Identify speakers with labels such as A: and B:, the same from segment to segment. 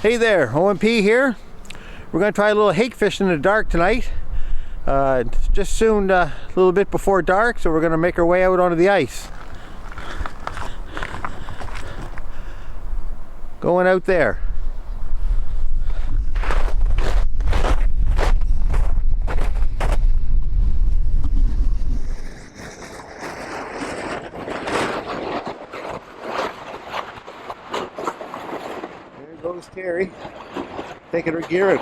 A: Hey there, OMP here. We're going to try a little hake fishing in the dark tonight. It's just soon a little bit before dark, so we're going to make our way out onto the ice. Going out there. There goes Terry, taking her gear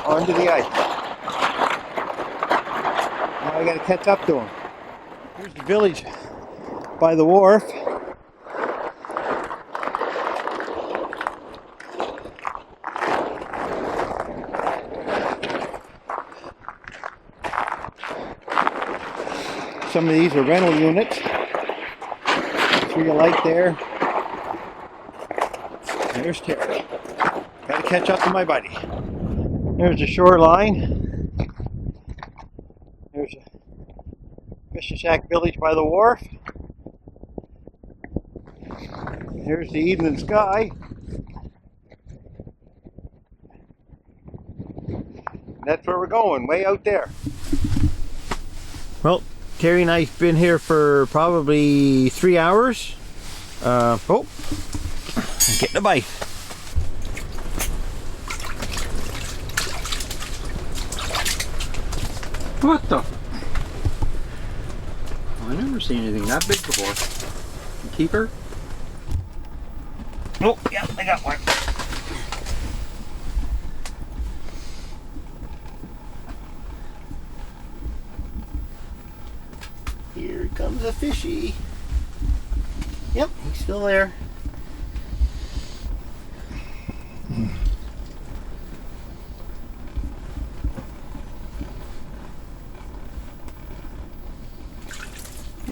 A: onto the ice. Now I got to catch up to him. Here's the village by the wharf. Some of these are rental units. 3 alike there. There's Terry. Got to catch up to my buddy. There's the shoreline. There's a fishing shack village by the wharf. There's the evening sky. That's where we're going, way out there. Well, Terry and I've been here for probably 3 hours. I'm getting a bite.
B: What the? I've never seen anything that big before. Keeper?
A: Oh, yeah, I got one. Here comes a fishy. Yep, he's still there.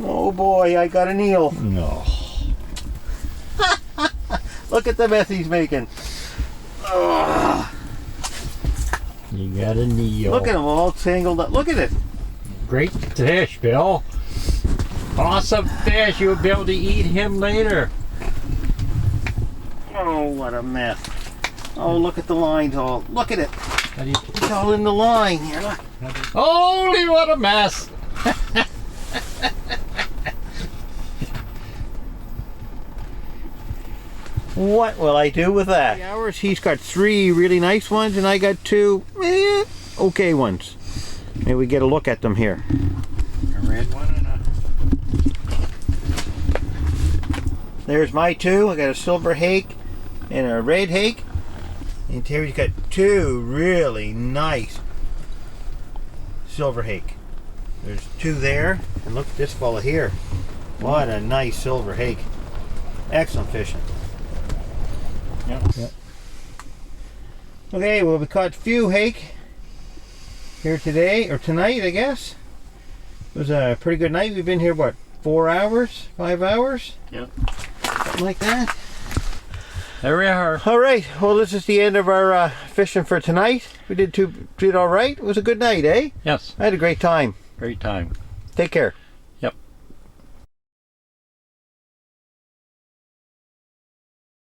A: Oh boy, I got an eel.
B: No.
A: Look at the mess he's making. Ugh.
B: You got a eel.
A: Look at him all tangled up. Look at it.
B: Great fish, Bill. Awesome fish. You'll be able to eat him later.
A: Oh, what a mess. Oh, look at the lines all. Look at it.
B: How do you...
A: It's all in the line here. Look.
B: Holy, what a mess.
A: What will I do with that? Hours. He's got 3 really nice ones, and I got 2 okay ones. Maybe we get a look at them here.
B: A red one and a...
A: There's my 2. I got a silver hake and a red hake. And Terry's got 2 really nice silver hake. There's 2 there. And look at this fella here. What a nice silver hake. Excellent fishing.
B: Yep.
A: Okay, well, we caught a few hake here today, or tonight, I guess. It was a pretty good night. We've been here, what, 4 hours? 5 hours?
B: Yep.
A: Something like that.
B: There we are.
A: All right, well, this is the end of our fishing for tonight. We did all right. It was a good night, eh?
B: Yes.
A: I had a great time.
B: Great time.
A: Take care.